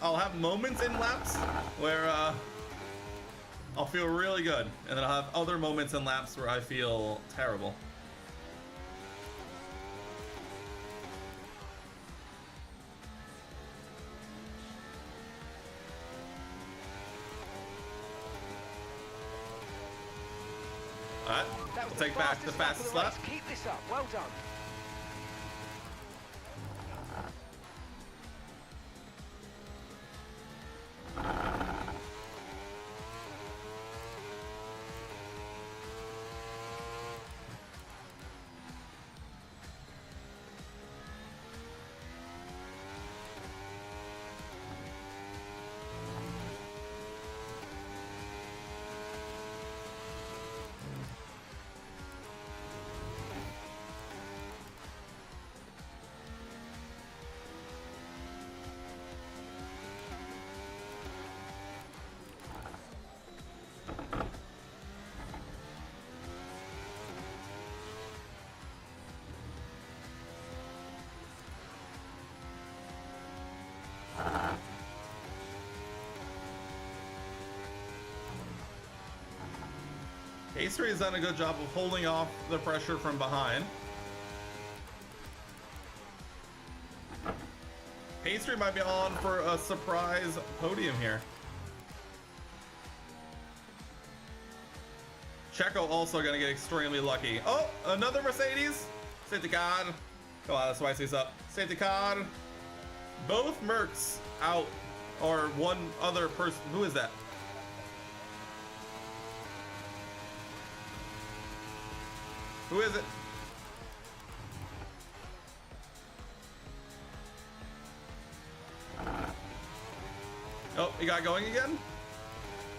I'll have moments in laps where I'll feel really good, and then I'll have other moments in laps where I feel terrible. All right, we'll take back the fastest lap. Keep this up. Well done. Pastry has done a good job of holding off the pressure from behind. Pastry might be on for a surprise podium here. Checo also gonna get extremely lucky. Oh, another Mercedes. Safety car. Come on, let's spice these up. Safety car. Both Mercs out, or one other person. Who is that? Who is it? Oh, he got going again?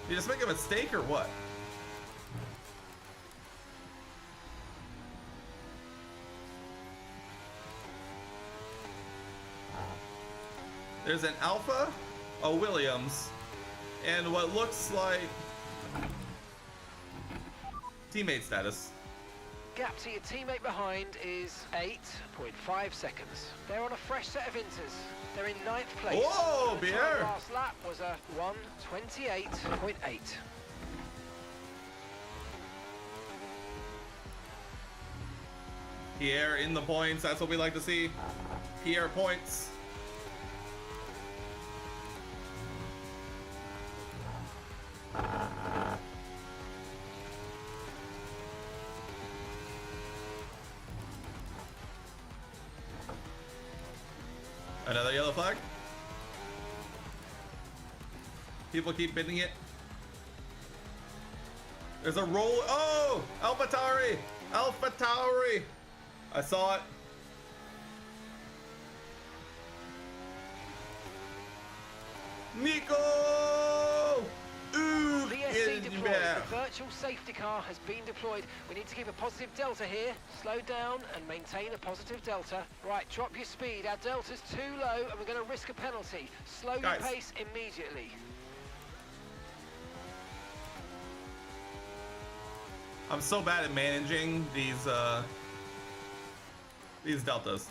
Did you just make a mistake or what? There's an Alpha, a Williams, and what looks like teammate status. Gap to your teammate behind is 8.5 seconds. They're on a fresh set of inters. They're in 9th place. Whoa, The time Pierre! last lap was a 1:28.8. Pierre in the points, that's what we like to see. Pierre points. Another yellow flag. People keep bidding it. There's a roll. Oh, AlphaTauri! AlphaTauri! I saw it. Nico! Ooh, VSC deployed. yeah. The virtual safety car has been deployed. We need to keep a positive delta here. Slow down and maintain a positive delta. Right, drop your speed. Our delta's too low and we're going to risk a penalty. Slow your Guys. pace immediately. I'm so bad at managing these deltas.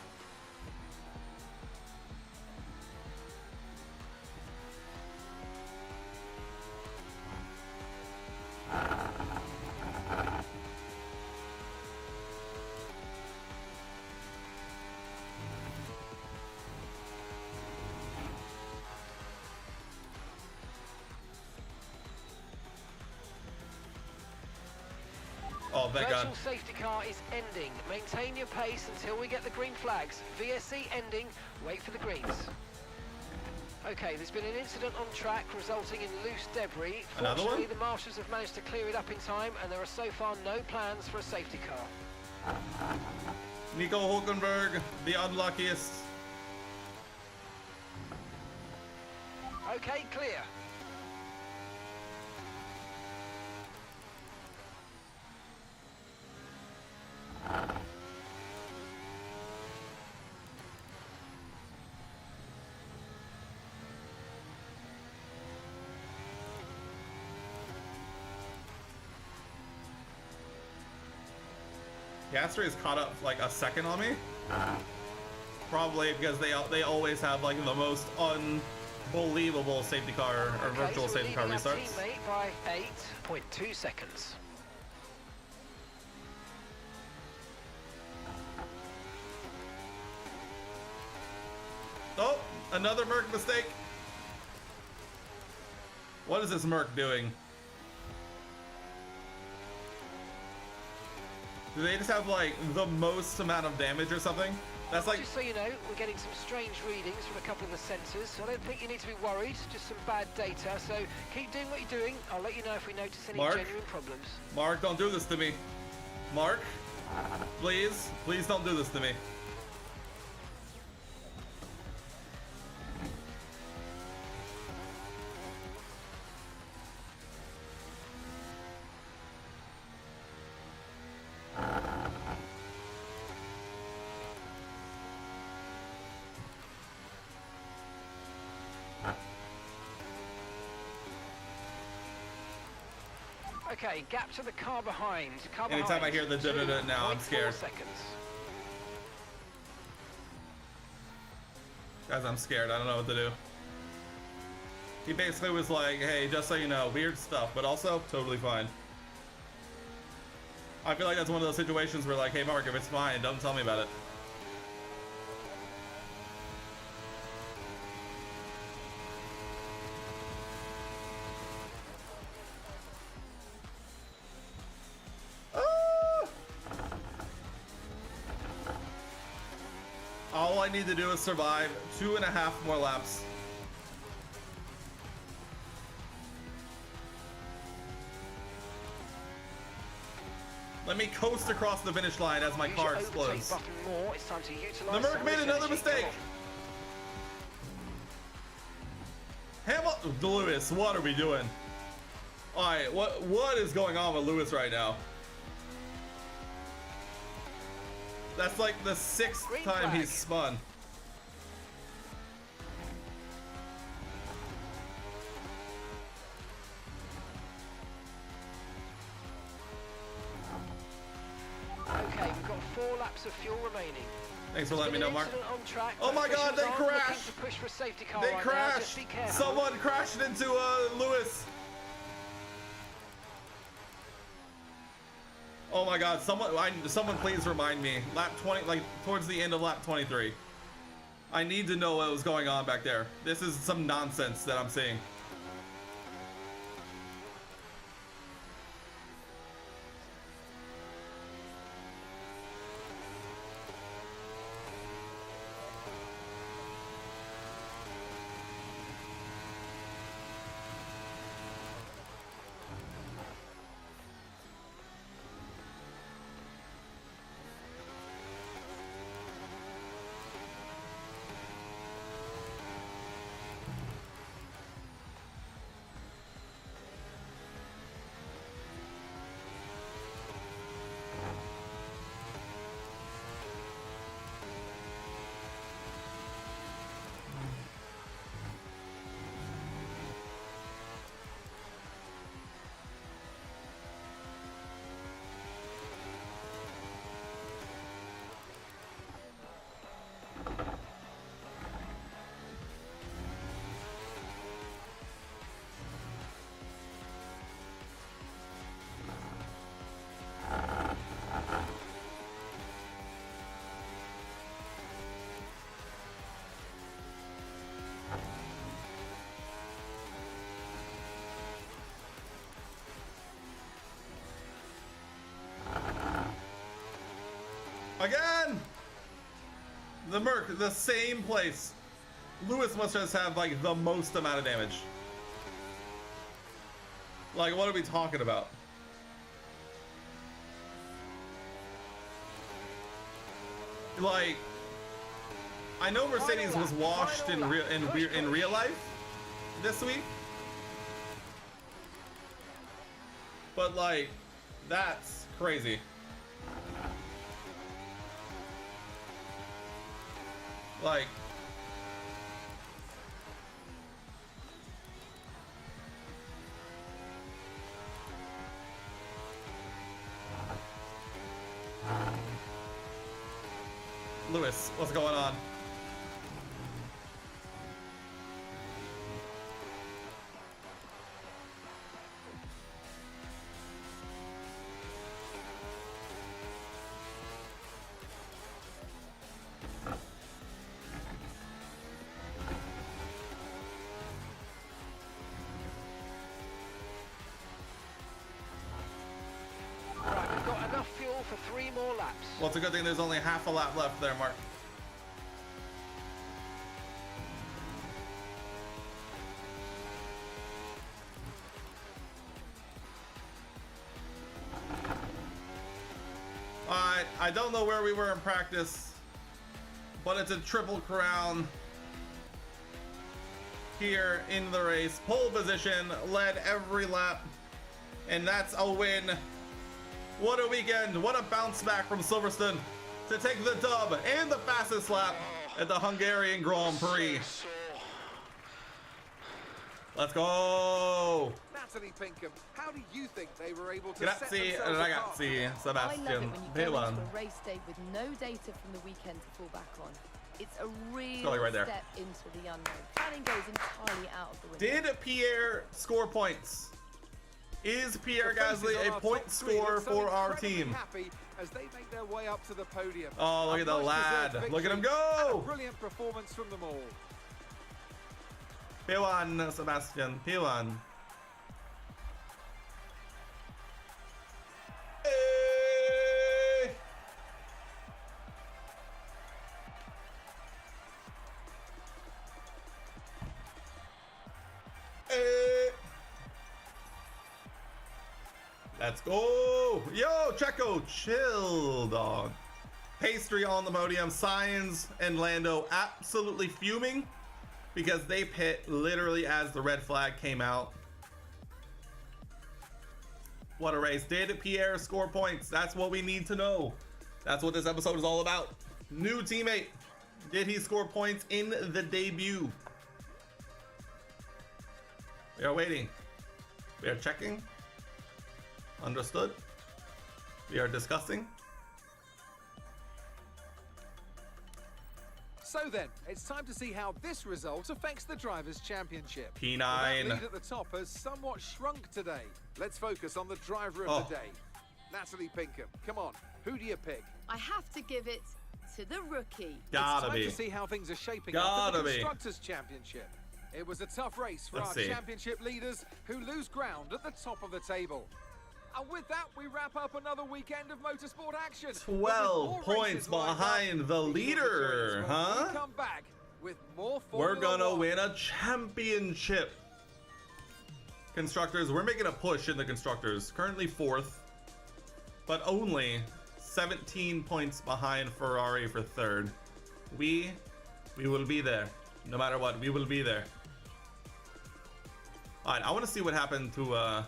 Oh, thank God. Virtual safety car is ending. Maintain your pace until we get the green flags. VSC ending. Wait for the greens. Okay, there's been an incident on track resulting in loose debris. Another Fortunately, one? the marshals have managed to clear it up in time, and there are so far no plans for a safety car. Nico Hulkenberg, the unluckiest. Okay, clear. Gasser is caught up like a second on me. Probably because they always have like the most unbelievable safety car or Okay, virtual so safety car we're leading our restarts. teammate by 8.2 seconds. Oh, another Merc mistake. What is this Merc doing? Do they just have like the most amount of damage or something? That's like, Just so you know, we're getting some strange readings from a couple of the sensors. I don't think you need to be worried, just some bad data. So keep doing what you're doing. I'll let you know if we notice any Mark? genuine problems. Mark, don't do this to me. Mark, please, please don't do this to me. Okay, gap to the car behind. Car Anytime behind. I hear the da-da-da now, I'm 2.4 scared. seconds. Guys, I'm scared. I don't know what to do. He basically was like, hey, just so you know, weird stuff, but also totally fine. I feel like that's one of those situations where like, hey, Mark, if it's fine, don't tell me about it. All I need to do is survive 2.5 more laps. Let me coast across the finish line as my Use car your overtake explodes. button more. It's time to utilize The some Merc of made this another energy. mistake. Come on. Lewis, what are we doing? All right, what is going on with Lewis right now? That's like the 6th Green time flag. he's spun. Okay, we've got 4 laps of fuel remaining. Thanks for letting me know, Mark. Incident on track, Oh my God, they officials aren't looking crashed. to push for a safety car They right now. Just crashed. be careful. Someone crashed into Lewis. Oh my God! Someone please remind me. Lap 20, like towards the end of lap 23. I need to know what was going on back there. This is some nonsense that I'm seeing. Again! The Merc, the same place. Lewis must just have like the most amount of damage. Like, what are we talking about? Like, I know Mercedes was washed in real life this week, but like, that's crazy. Like, Lewis, what's going on? Right, we've got enough fuel for 3 more laps. Well, it's a good thing there's only half a lap left there, Mark. Alright, I don't know where we were in practice, but it's a triple crown here in the race. Pole position, led every lap, and that's a win. What a weekend, what a bounce back from Silverstone to take the dub and the fastest lap at the Hungarian Grand Prix. Let's go! Natalie Pinkham, how do you think they were able to Grazie, set themselves apart? ragazzi, I love it Sebastian when you go Pelan. into a race day with no data from the weekend to fall back on. It's a real Totally right there. step into the unknown. Planning goes entirely out of the window. Did Pierre score points? Is Pierre The faces Gasly on a our point top three score look so for our incredibly team? happy as they make their way up to the podium. Oh, look A at the much-deserved lad. Look at him victory and a go! brilliant performance from them all. Pelan, Sebastian, Pelan. Hey! Hey! Let's go. Yo, Checo, chill, dog. Pastry on the podium. Science and Lando absolutely fuming because they pit literally as the red flag came out. What a race. Did Pierre score points? That's what we need to know. That's what this episode is all about. New teammate. Did he score points in the debut? We are waiting. We are checking. Understood. We are discussing. So then, it's time to see how this result affects the Drivers' Championship. P9. Well, that lead at the top has somewhat shrunk today. Let's focus on the driver of the day. Natalie Pinkham, come on, who do you pick? I have to give it to the rookie. Gotta be. It's time to see how things are shaping up in the Constructors' Championship. It was a tough race for our championship leaders who lose ground at the top of the table. And with that, we wrap up another weekend of motorsport action. 12 points behind the leader, huh? We'll come back with more We're Formula gonna 1. win a championship. Constructors, we're making a push in the Constructors. Currently 4th, but only 17 points behind Ferrari for 3rd. We will be there. No matter what, we will be there. Alright, I want to see what happened to,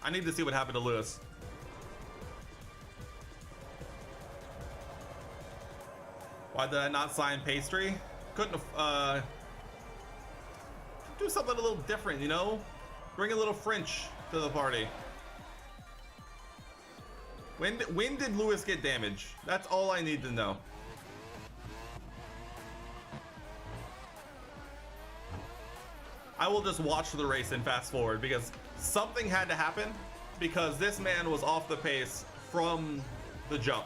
I need to see what happened to Lewis. Why did I not sign Pastry? Couldn't do something a little different, you know? Bring a little French to the party. When did Lewis get damaged? That's all I need to know. I will just watch the race and fast forward because something had to happen because this man was off the pace from the jump.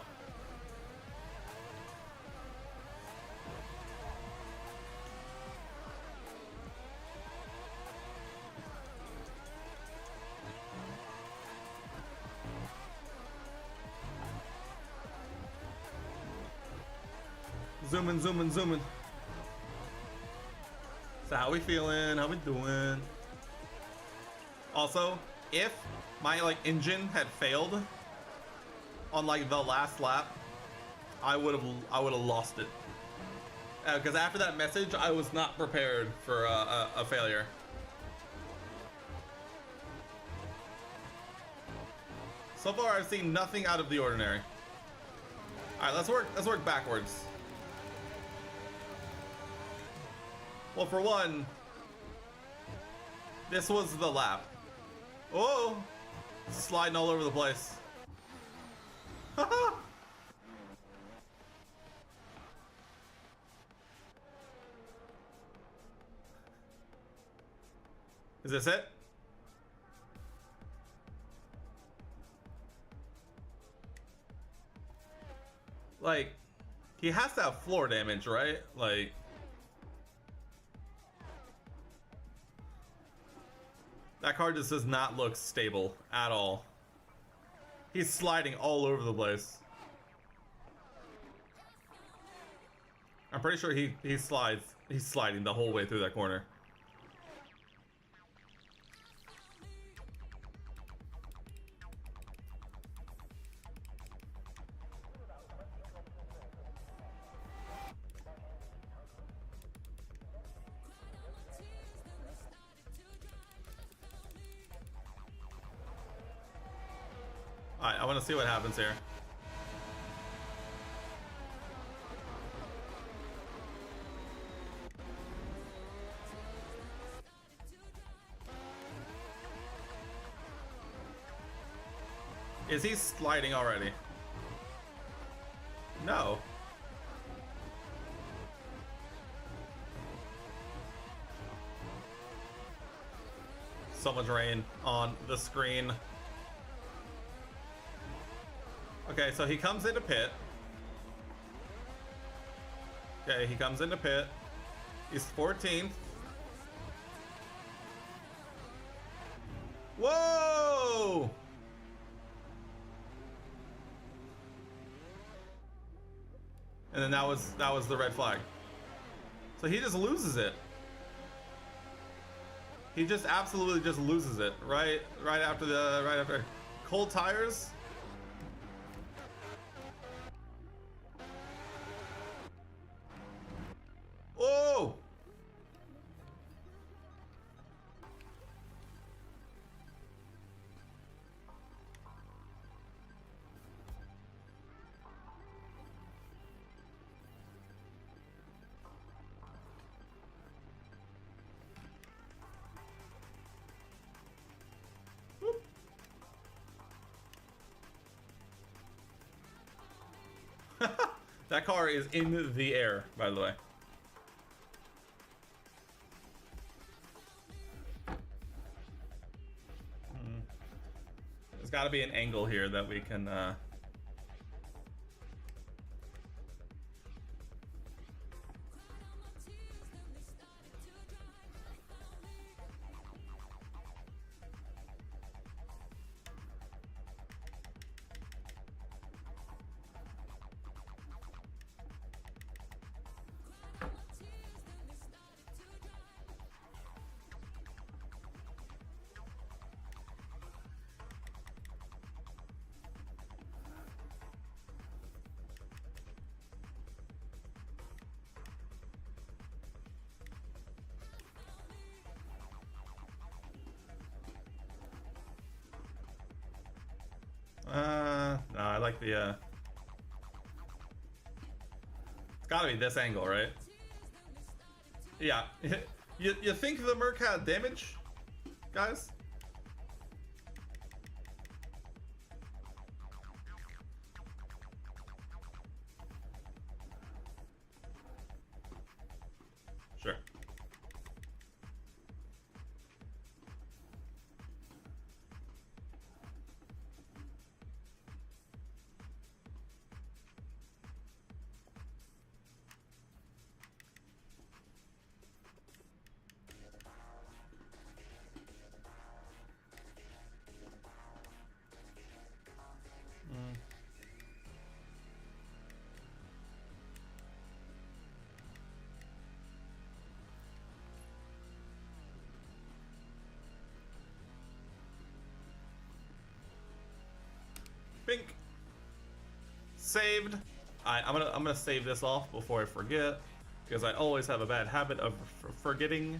Zooming, zooming, zooming. So how we feeling? How we doing? Also, if my engine had failed on the last lap, I would have lost it. Because after that message, I was not prepared for a failure. So far, I've seen nothing out of the ordinary. All right, let's work backwards. Well, for one, this was the lap. Oh, sliding all over the place. Is this it? He has to have floor damage, right? That car just does not look stable at all. He's sliding all over the place. I'm pretty sure he's sliding the whole way through that corner. Alright, I want to see what happens here. Is he sliding already? No. So much rain on the screen. Okay, so he comes into pit. Okay, he comes into pit. He's 14th. Whoa! And then that was the red flag. So he just loses it. He just absolutely just loses it right after cold tires. Oh! That car is in the air, by the way. There's got to be an angle here that we can. No, I like the, it's gotta be this angle, right? Yeah. You think the Merc had damage, guys? Sure. Bink. Saved. Alright, I'm gonna save this off before I forget, because I always have a bad habit of forgetting.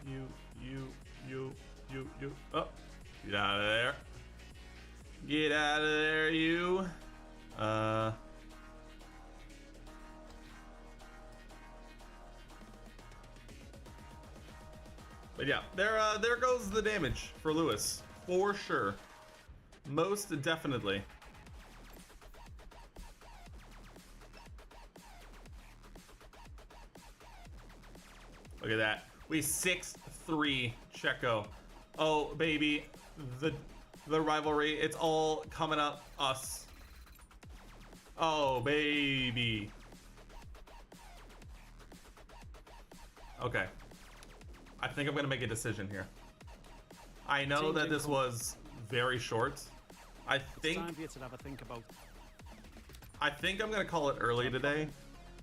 You. Oh, get out of there. Get out of there, you. But yeah, there goes the damage for Lewis, for sure, most definitely. Look at that, we 6-3 Checo. Oh baby, the rivalry, it's all coming up us. Oh baby. Okay. I think I'm gonna make a decision here. I know that this was very short. I think Time for you to have a think about. I think I'm gonna call it early today,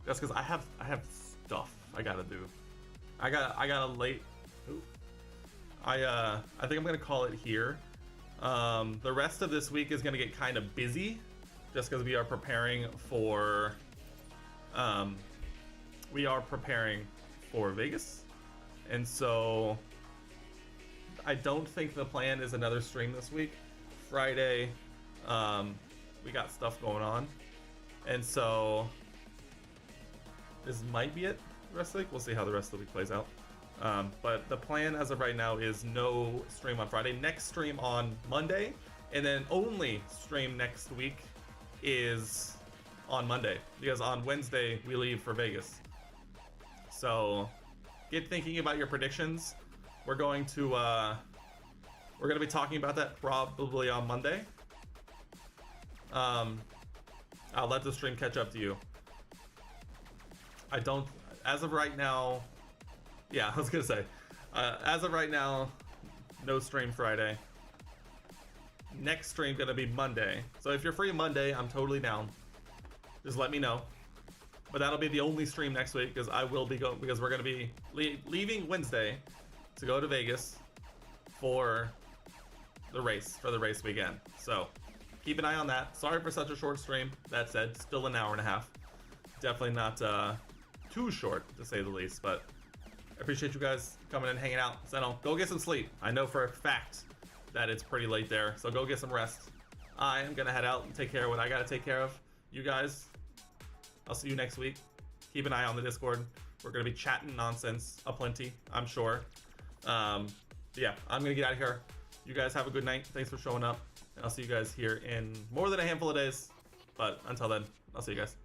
just because I have stuff I gotta do. I got a late. Ooh. I think I'm gonna call it here. The rest of this week is gonna get kind of busy, just because we are preparing for Vegas. And so I don't think the plan is another stream this week. Friday, we got stuff going on. And so this might be it the rest of the week. We'll see how the rest of the week plays out. But the plan as of right now is no stream on Friday. Next stream on Monday. And then only stream next week is on Monday. Because on Wednesday, we leave for Vegas. So get thinking about your predictions. We're going to be talking about that probably on Monday. I'll let the stream catch up to you. I don't, as of right now, yeah, I was gonna say, as of right now, no stream Friday. Next stream gonna be Monday. So if you're free Monday, I'm totally down. Just let me know. but that'll be the only stream next week because I will be because we're gonna be leaving Wednesday to go to Vegas for the race weekend. So keep an eye on that. Sorry for such a short stream. That said, still an hour and a half. Definitely not too short to say the least, but I appreciate you guys coming and hanging out. So go get some sleep. I know for a fact that it's pretty late there, so go get some rest. I am gonna head out and take care of what I gotta take care of. You guys, I'll see you next week. Keep an eye on the Discord. We're gonna be chatting nonsense aplenty, I'm sure. Yeah, I'm gonna get out of here. You guys have a good night. Thanks for showing up, and I'll see you guys here in more than a handful of days. But until then, I'll see you guys.